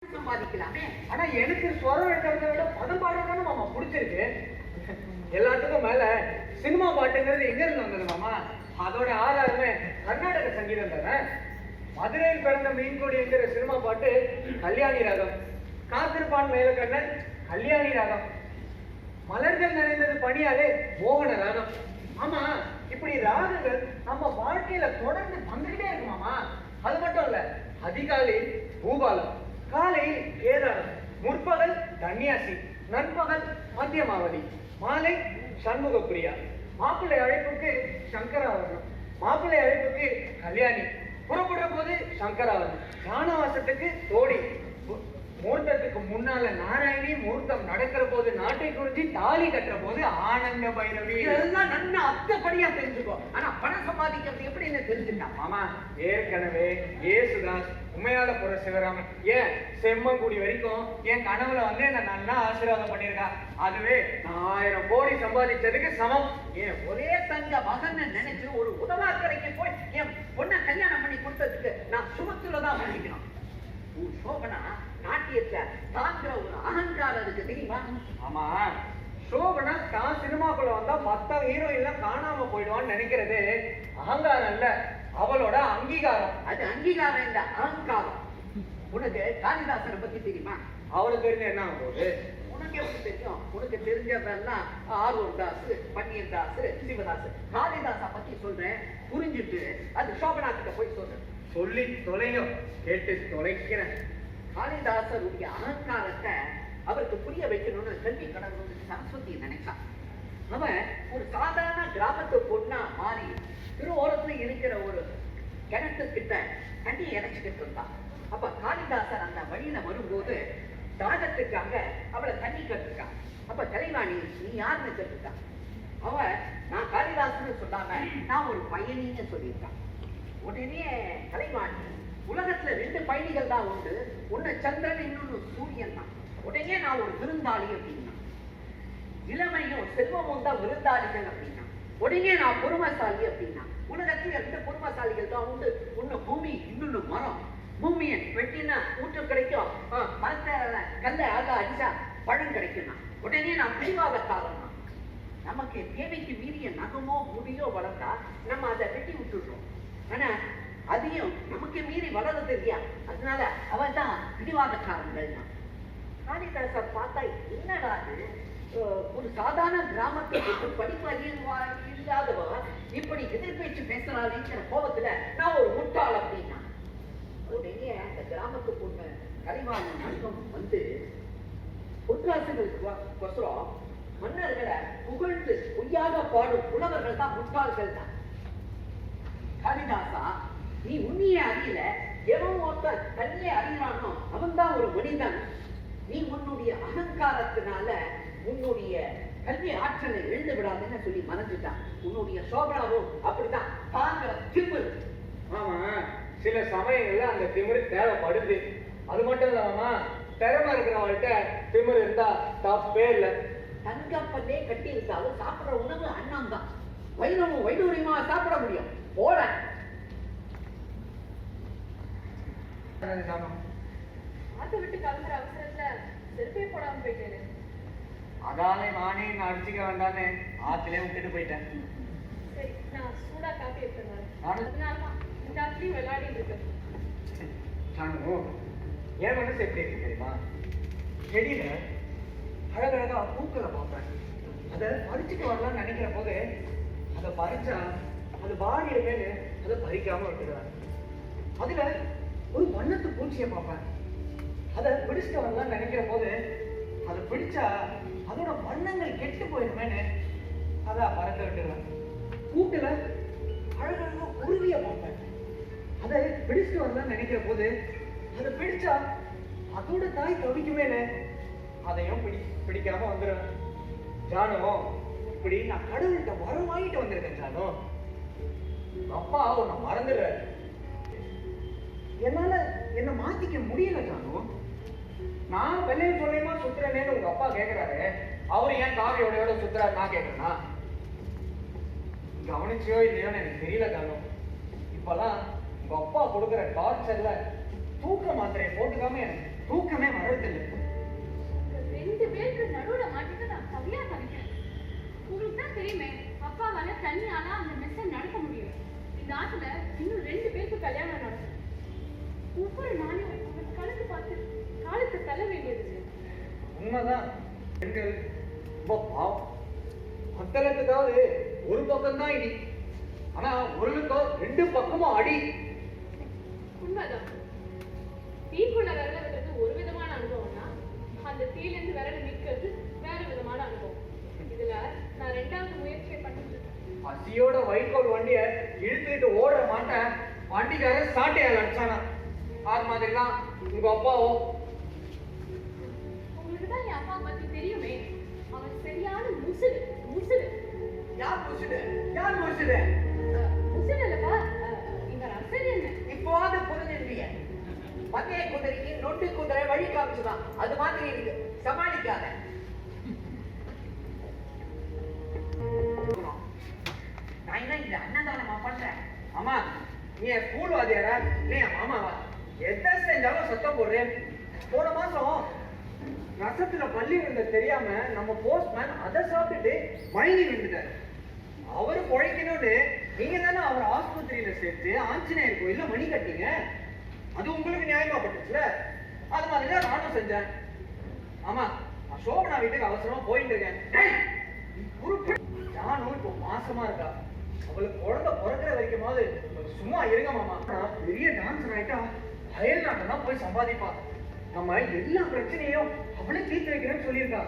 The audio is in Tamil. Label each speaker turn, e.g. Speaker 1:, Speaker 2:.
Speaker 1: சம்பாதிக்கலாமே.
Speaker 2: ஆனா எனக்கு ஸ்வரம் எடுக்கிறத விட பதம் பாடுறதுன்னு மாமா பிடிச்சிருக்கு. எல்லாத்துக்கும் மேல சினிமா பாட்டுங்கிறது எங்க இருந்து வந்தது மாமா? அதோட ஆதாரமே கர்நாடக சங்கீதம் தானே. மதுரையில் பிறந்த மீன்கொடி என்கிற சினிமா பாட்டு கல்யாணி ராகம், காத்திருப்பான் மேலக்கண்ணன் கல்யாணி ராகம், மலர்கள் நிறைந்தது பணியாலே மோகன ராகம். ஆமா, இப்படி ராகங்கள் நம்ம வாழ்க்கையில தொடர்ந்து வந்துகிட்டே இருக்கு மாமா. அது மட்டும் இல்ல, அதிகாலை பூபாலம், காலையில் கேதாரம், முற்பகல் தன்யாசி, நண்பகல் மத்தியமாவதி, மாலை சண்முக பிரியா, மாப்பிள்ளை அழைப்புக்கு சங்கராவரணம், மாப்பிள்ளை அழைப்புக்கு கல்யாணி, புறப்படுற போது சங்கராவரணம், ஞானவாசத்துக்கு தோடி, முகூர்த்தத்துக்கு முன்னால நாராயணி, முகூர்த்தம் நடக்கிற போது நாட்டை குறிஞ்சி, தாலி கட்டுற போது ஆனந்த பைரவி.
Speaker 1: இதெல்லாம் நல்லா அத்தப்படியா தெரிஞ்சுக்கோ. ஆனா பணம் சம்பாதிக்கிறது எப்படின்னு தெரிஞ்சுட்டான்
Speaker 2: மாமா. ஏற்கனவே ஏசுதாஸ், உண்மையால புற சிவராமன், ஏன் செம்மங்குடி வரைக்கும் என் கனவுல வந்து என்ன நல்லா ஆசீர்வாதம் பண்ணிருக்கா. அதுவே 1000 கோடி சம்பாதிச்சதுக்கு சமம்.
Speaker 1: ஏன் ஒரே தங்க மகன் நினைச்சு ஒரு உதவாக்கரைக்கு போய் என் பொண்ணை கல்யாணம் பண்ணி கொடுத்ததுக்கு நான் சுமத்துலதான் பண்ணிக்கணும். சோபனா நாட்டியத்தை தாங்கிற ஒரு அகங்காரம் இருக்கு தெரியுமா?
Speaker 2: ஆமா, சோபனா தான் சினிமாக்குள்ள வந்தா மத்த ஹீரோயின் காணாம போயிடுவான்னு நினைக்கிறது அகங்காரம் இல்ல, அவளோட அங்கீகாரம்.
Speaker 1: அது அங்கீகாரம் இல்ல, அகங்காரம். உனக்கு காளிதாசனை பத்தி தெரியுமா?
Speaker 2: அவளுக்கு தெரிஞ்ச என்ன ஆகும் போது?
Speaker 1: உனக்கு எப்படி தெரியும்? உனக்கு தெரிஞ்சதெல்லாம் ஆரூர் தாஸ், பன்னீர் தாஸ், சிவதாஸ். காளிதாசா பத்தி சொல்றேன், புரிஞ்சுட்டு அது சோபனா கிட்ட போய் சொல்றேன்.
Speaker 2: சொல்லி தொலையும், கேட்டு தொலைக்கிறேன்.
Speaker 1: காளிதாசருடைய அகங்காரத்தை அவருக்கு புரிய வைக்கணும்னு கல்வி கடவுள் சரஸ்வதி நினைச்சான். அவன் ஒரு சாதாரண கிராமத்து பொண்ணா மாறி திருவோரத்துல இருக்கிற ஒரு கிணத்துக்கிட்ட தண்ணி இறைச்சிக்கிட்டு இருந்தான். அப்ப காளிதாசர் அந்த வழியில வரும்போது தாகத்துக்காக அவளை தண்ணி கட்டுருக்கான். அப்ப கலைவாணி, நீ யாருன்னு கேட்டுருக்கான். அவ நான் காளிதாசன்னு சொல்லாம நான் ஒரு பயணின்னு சொல்லியிருக்கான். உடனே கலைவாணி, உலகத்துல 2 பயணிகள் தான் உண்டு, ஒன்னு சந்திரன், இன்னொன்னு சூரியன் தான். உடனே நான் ஒரு விருந்தாளி அப்படின்னா, இளமையும் செல்வமும் தான் விருந்தாளிகள் அப்படின்னா. உடனே நான் பொறுமைசாலி அப்படின்னா, உலகத்துல 2 பொறுமைசாலிகள் தான் உண்டு, ஒண்ணு பூமி, இன்னொன்னு மரம். பூமியை வெட்டினா ஊற்று கிடைக்கும், மரத்தை கல்ல அடிச்சா பழம் கிடைக்கும்னா. உடனே நான் பிடிவாதக்காரன் தான். நமக்கு தேவைக்கு மீறிய நகமோ முடியோ வளர்ந்தா நம்ம அதை வெட்டி விட்டுடுறோம். ஆனா அதையும் நமக்கு மீறி வளர்றது இல்லையா, அதனால அவன் தான் பிடிவாதக்காரங்கள் தான். காளிதாசர் பார்த்தா என்னடா ஒரு சாதாரண கிராமத்துக்கு படிப்பு இல்லாதவ இப்படி எதிர்பேச்சு பேசுறாளிங்கிற கோபத்துல நான் ஒரு முட்டாள் அப்படின்னா. உடனே அந்த கிராமத்து பொண்ணு கலைவாணி நஷ்டம் வந்து பொற்காசுகளுக்கோசரம் மன்னர்களை புகழ்ந்து பொய்யாக பாடும் புலவர்கள் தான் முட்டாள்கள் தான். காளிதாசா, நீ உண்மையை அறியல, எவன் ஒருத்தன் தண்ணியை அறியறானோ அவன் தான் ஒரு மனிதன். நீ உன்னுடைய அகங்காரத்தினால உன்னுடைய கல்வி ஆற்றலை எழுந்து விடாதுன்னு சொல்லி மறைஞ்சிட்டான். உன்னுடைய சோபனாவும் அப்படித்தான், தாங்கிற திமிரு.
Speaker 2: ஆமா, சில சமயங்கள்ல அந்த திமிரு தேவைப்படுது. அது மட்டும் இல்லாம திறமை இருக்கிறவங்கள்ட்ட திமிரு இருந்தா தப்பே இல்ல.
Speaker 1: தங்கப்பல்லே கட்டி இருந்தாலும் சாப்பிடுற உணவு அன்னம் தான். வைரமும் வைடூரியமா சாப்பிட முடியும். போட
Speaker 3: ஆட்டை விட்டு கிளம்புற அவசரத்துல செருப்பே போடாம போயிட்டேன்.
Speaker 2: அதாலே நானே அடிச்சுக்க வேண்டான்னு ஆத்திலே விட்டுட்டு போயிட்டேன்.
Speaker 3: சரி, நான் சூடா காப்பி எடுத்துறேன்.
Speaker 2: நானும்
Speaker 3: அதனாலதான் இந்த ஆட்லயும் விளையாடிட்டு இருக்கேன்.
Speaker 2: என் மனசு எப்படி இருக்கு தெரியுமா? செடியில அழகழகா பூக்களை பார்ப்பேன். அதை பறிச்சுட்டு வரலாம்னு நினைக்கிற போது அதை பறிச்சா அது பாடிடுமேனு அதை பறிக்காம விட்டுடுவேன். அதுல ஒரு வண்ணத்து பூச்சியை பார்ப்பேன். அதை பிடிச்சிட்டு வரலாம்னு நினைக்கிற போது அதை பிடிச்சா அதோட வண்ணங்கள் கெட்டு போயிடுமேனு அதை பறக்க விட்டுடுவேன். கூட்டுல அழகழகா குருவியை பார்ப்பேன். அதை பிடிச்சிட்டு வரலாம்னு நினைக்கிற போது அதை பிடிச்சா அதோட தாய் தவிக்குமேனு அதையும் பிடிக்காம வந்துடுவேன். ஜானோ, இப்படி நான் கடவுள்கிட்ட வரம் வாங்கிட்டு வந்திருக்கேன் ஜானோ. அப்பா உன்னை மறந்துடுறாரு. என்னால என்ன மாத்திக்க முடியல ஜானோ. நான் வெள்ளையும் சொல்லையுமா சுத்துறேன்னு உங்க அப்பா கேட்கிறாரு. அவரு ஏன் காவியோட சுத்துறாரு நான் கேட்கிறேன்னா? கவனிச்சியோ இல்லையோன்னு எனக்கு தெரியல ஜானோ. இப்பெல்லாம் உங்க அப்பா கொடுக்குற டார்ச்சர்ல தூக்க மாத்திரையை போட்டுக்காம எனக்கு தூக்கமே வர்றதில்லை.
Speaker 3: ரெண்டு பேருக்கு நடுவுல மாட்டிட்டு நான் கவியா தவிக்கிறேன். உங்களுக்கு தான் தெரியுமே, அப்பாவால தனியால அந்த மெஸ்ஸை நடத்த முடியும். இந்த ஆத்துல இன்னும் 2 பேருக்கு கல்யாணம் நடக்கும். ஒவ்வொரு நாளையும் அவங்க கணக்கு பார்த்து காலத்தை தள்ள வேண்டியது.
Speaker 2: உண்மைதான். பெண்கள் ரொம்ப பாவம். மக்களுக்காவது ஒரு பக்கம் தான் இடி, ஆனா ஒருக்கோ 2 பக்கமும் அடி.
Speaker 3: உண்மைதான். தீக்குள்ள விரல விடுறது ஒரு விதமான அனுபவம்னா, அந்த தீல இருந்து விரல நிக்கிறது வேற விதமான அனுபவம். இதுல நான் 2வது முயற்சியை பண்ணிட்டு இருக்கேன்.
Speaker 2: பசியோட வைக்கோல் வண்டிய இழுத்துக்கிட்டு ஓடுற மாட்டேன் வண்டிக்காரன் சாட்டையால் அடிச்சானா. அது மாதிரிதான் உங்க அப்பாவோ.
Speaker 3: உங்களுக்கு தான் என் அப்பா பத்தி தெரியுமே. அவன் சரியான முசுடு. முசுடு
Speaker 1: யார் முடிச்சுடு? யார் முடிச்சுடு?
Speaker 3: முசுடு இல்லப்பா, இவர் அசரியன்.
Speaker 1: இப்போது புரிஞ்சிருந்தீங்க. மத்திய குதிரைக்கு நொண்டு குதிரை வழி காமிச்சுதான். அது மாதிரி இருக்கு, சமாளிக்காத. நான் என்ன இந்த அன்னதானமா பண்றேன்?
Speaker 2: ஆமா, நீ என் ஸ்கூல் வாதியாரா இல்ல என் மாமாவா? எதை செஞ்சாலும் சத்தம் போடுறேன். போன மாசம் ரசத்துல பள்ளி விழுந்த தெரியாம நம்ம போஸ்ட்மேன் அதை சாப்பிட்டுட்டு மயங்கி விழுந்துட்டாரு. அவரு பொழைக்கணும்னு நீங்க தானே அவர் ஆஸ்பத்திரியில சேர்த்து ஆஞ்சநேயர் கோயில்ல மணி கட்டிங்க. அது உங்களுக்கு நியாயமா பட்டுச்சுல? அது மாதிரிதான் நானும் செஞ்சேன். ஆமா, நான் சோபனா வீட்டுக்கு அவசரமா போயிட்டு இருக்கேன். டேய், நீ குறுக்கு. நானும் இப்போ மாசமா இருக்கா. அவளுக்கு குழந்தை பிறக்கிற வரைக்குமாவது சும்மா இருங்க மாமா. நான் பெரிய டான்சர் ஆயிட்டா அயல் நாட்டம் தான் போய் சம்பாதிப்பா. நம்ம எல்லா பிரச்சனையும் அவளே தீர்த்து வைக்கிறேன்னு சொல்லியிருக்கா.